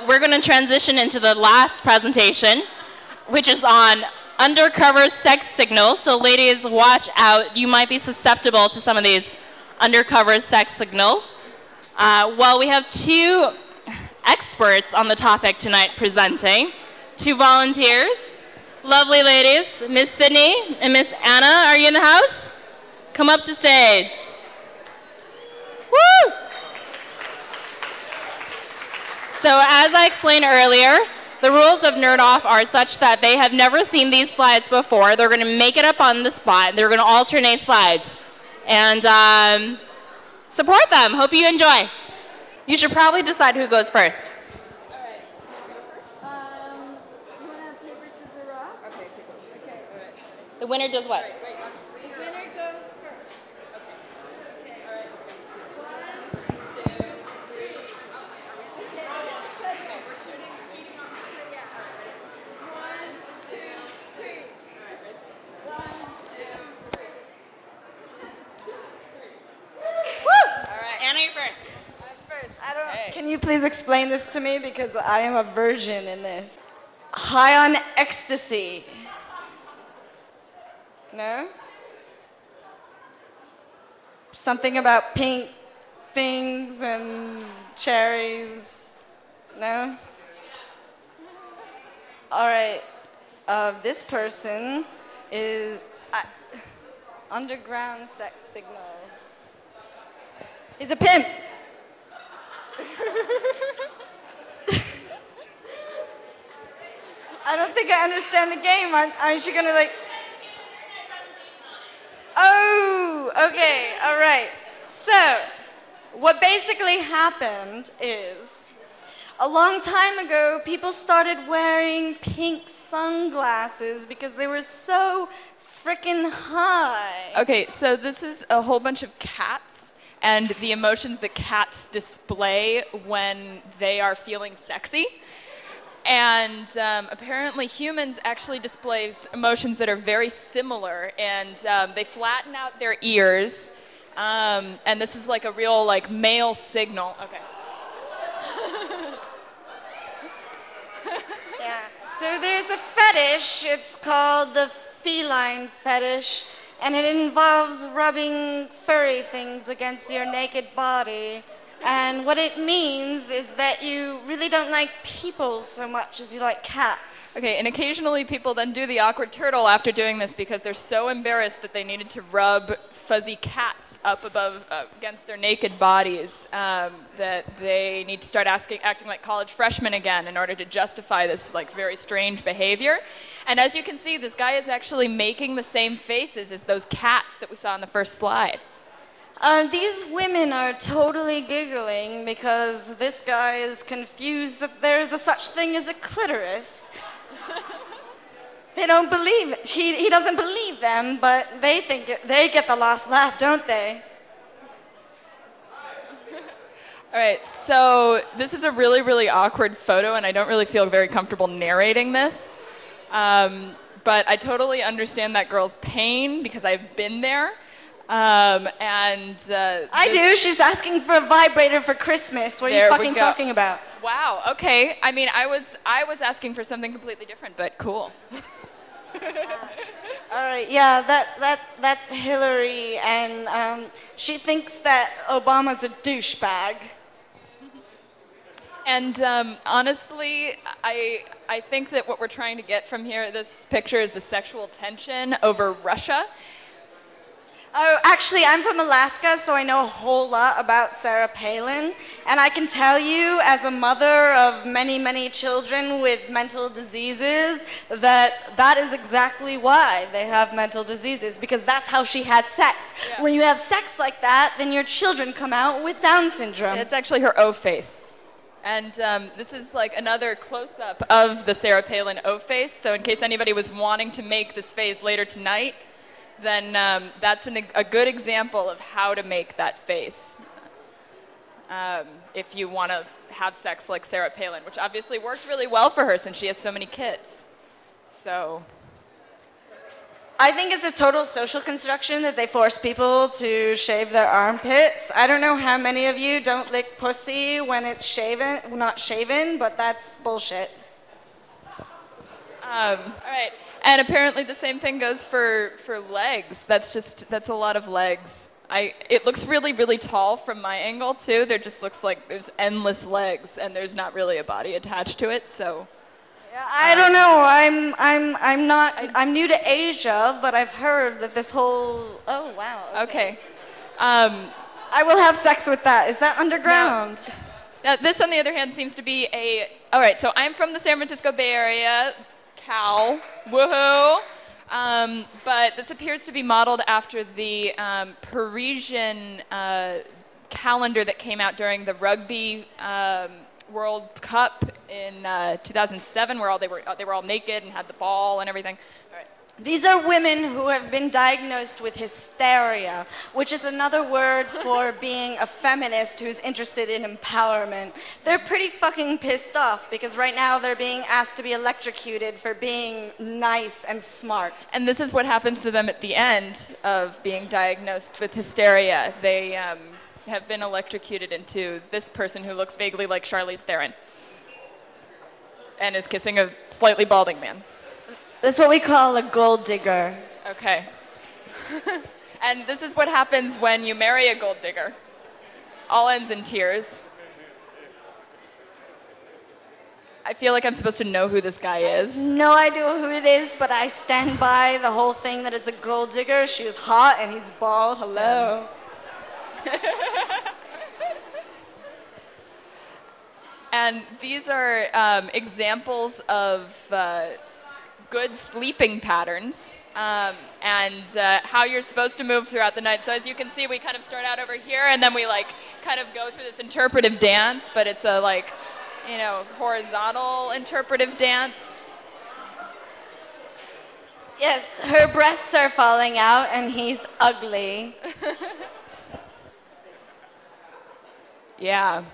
We're going to transition into the last presentation, which is on undercover sex signals. So ladies, watch out. You might be susceptible to some of these undercover sex signals. Well, we have two experts on the topic tonight presenting, two volunteers, lovely ladies, Miss Sydney and Miss Anna. Are you in the house? Come up to stage. Woo! So as I explained earlier, the rules of Nerd Off are such that they have never seen these slides before. They're going to make it up on the spot. They're going to alternate slides. And support them. Hope you enjoy. You should probably decide who goes first. All right. You want to have paper, scissors, rock? Okay, paper, scissors. Okay, all right. The winner does what? The winner goes first. Okay. All right. 1, 2, 3. Okay, let's try again. We're shooting, repeating on the three. Yeah, all right. 1, 2, 3. All right, ready? 1, 2, 3. Woo! All right. Anna, you're first. Can you please explain this to me, because I am a virgin in this? High on ecstasy. No? Something about pink things and cherries. No? All right. This person is underground sex signals. He's a pimp. I don't think I understand the game. Aren't you gonna like? Oh, okay, all right. So, what basically happened is, a long time ago, people started wearing pink sunglasses because they were so freaking high. Okay, so this is a whole bunch of cats and the emotions that cats display when they are feeling sexy. And apparently humans actually display emotions that are very similar, and they flatten out their ears, and this is like a real like male signal. Okay. Yeah, so there's a fetish, it's called the feline fetish, and it involves rubbing furry things against your naked body. And what it means is that you really don't like people so much as you like cats. Okay, and occasionally people then do the awkward turtle after doing this because they're so embarrassed that they needed to rub fuzzy cats up above against their naked bodies that they need to start acting like college freshmen again in order to justify this like very strange behavior. And as you can see, this guy is actually making the same faces as those cats that we saw on the first slide. These women are totally giggling because this guy is confused that there is a such thing as a clitoris. They don't believe it. He doesn't believe them, but they think they get the last laugh, don't they? All right, so this is a really, really awkward photo, and I don't really feel very comfortable narrating this. But I totally understand that girl's pain because I've been there. I do. She's asking for a vibrator for Christmas. What are you fucking talking about? Wow. Okay. I mean, I was asking for something completely different, but cool. All right. Yeah. That's Hillary, and she thinks that Obama's a douchebag. And honestly, I think that what we're trying to get from here, this picture, is the sexual tension over Russia. Oh, actually, I'm from Alaska, so I know a whole lot about Sarah Palin. And I can tell you, as a mother of many, many children with mental diseases, that is exactly why they have mental diseases, because that's how she has sex. Yeah. When you have sex like that, then your children come out with Down syndrome. It's actually her O face. And this is like another close-up of the Sarah Palin O face. So in case anybody was wanting to make this face later tonight, then that's a good example of how to make that face if you want to have sex like Sarah Palin, which obviously worked really well for her since she has so many kids. So I think it's a total social construction that they force people to shave their armpits. I don't know how many of you don't lick pussy when it's shaven, not shaven, but that's bullshit. All right. And apparently the same thing goes for legs. That's a lot of legs. It looks really, really tall from my angle too. There just looks like there's endless legs and there's not really a body attached to it, so. Yeah, I don't know. I'm new to Asia, but I've heard that this whole, oh wow. Okay. I will have sex with that. Is that underground? Now this on the other hand seems to be all right, so I'm from the San Francisco Bay Area, Cal, woohoo. But this appears to be modeled after the Parisian calendar that came out during the Rugby World Cup in 2007, where they were all naked and had the ball and everything. All right. These are women who have been diagnosed with hysteria, which is another word for being a feminist who's interested in empowerment. They're pretty fucking pissed off because right now they're being asked to be electrocuted for being nice and smart. And this is what happens to them at the end of being diagnosed with hysteria. They have been electrocuted into this person who looks vaguely like Charlize Theron and is kissing a slightly balding man. That's what we call a gold digger. Okay. And this is what happens when you marry a gold digger. All ends in tears. I feel like I'm supposed to know who this guy is. No idea who it is, but I stand by the whole thing that it's a gold digger. She is hot and he's bald. Hello. And these are examples of good sleeping patterns and how you're supposed to move throughout the night. So as you can see, we kind of start out over here and then we like kind of go through this interpretive dance, but it's a like, you know, horizontal interpretive dance. Yes, her breasts are falling out and he's ugly. Yeah.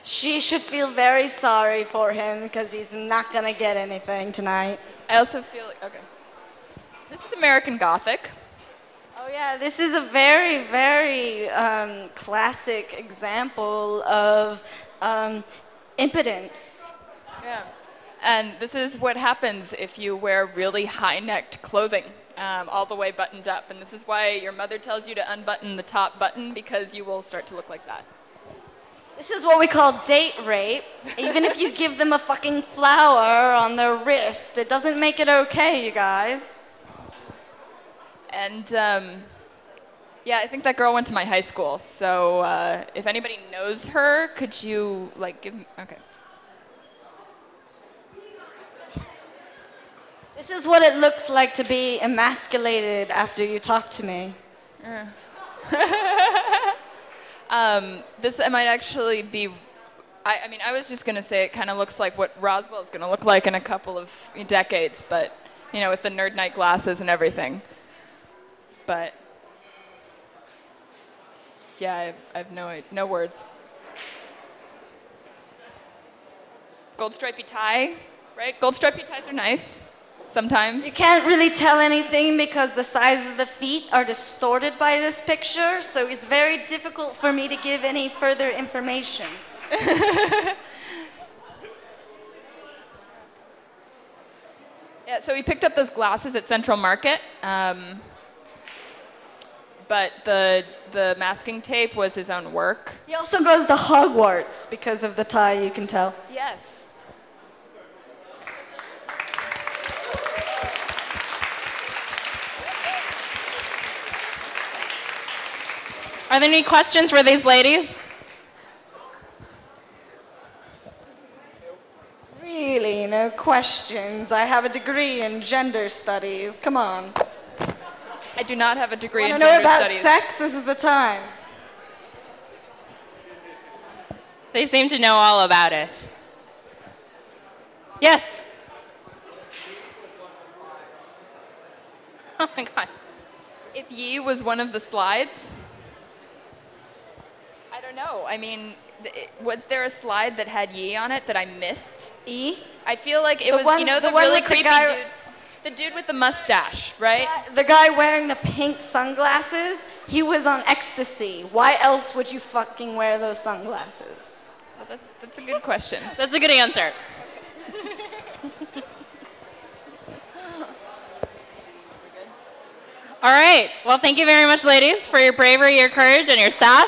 She should feel very sorry for him because he's not gonna get anything tonight. I also feel like, okay. This is American Gothic. Oh yeah, this is a very, very classic example of impotence. Yeah. And this is what happens if you wear really high-necked clothing, all the way buttoned up. And this is why your mother tells you to unbutton the top button, because you will start to look like that. This is what we call date rape. Even if you give them a fucking flower on their wrist, it doesn't make it okay, you guys. And yeah, I think that girl went to my high school. So if anybody knows her, could you like give me, okay. This is what it looks like to be emasculated after you talk to me. This might actually be, I mean, I was just going to say it kind of looks like what Roswell is going to look like in a couple of decades, but, you know, with the Nerd Night glasses and everything. But, yeah, I have no words. Gold stripy tie, right? Gold stripy ties are nice. Sometimes. You can't really tell anything because the size of the feet are distorted by this picture, so it's very difficult for me to give any further information. Yeah, so we picked up those glasses at Central Market, but the masking tape was his own work. He also goes to Hogwarts because of the tie, you can tell. Yes. Are there any questions for these ladies? Really, no questions. I have a degree in gender studies. Come on. I do not have a degree in Want to know gender about studies. sex? This is the time. They seem to know all about it. Yes. Oh my God. If Yi was one of the slides, I don't don't know. I mean, was there a slide that had Yi on it that I missed? E? I feel like it The was, one- you know, the the one really with the creepy guy- dude. The dude with the mustache, right? The guy wearing the pink sunglasses, he was on ecstasy. Why else would you fucking wear those sunglasses? Well, that's a good question. That's a good answer. All right. Well, thank you very much, ladies, for your bravery, your courage, and your sass.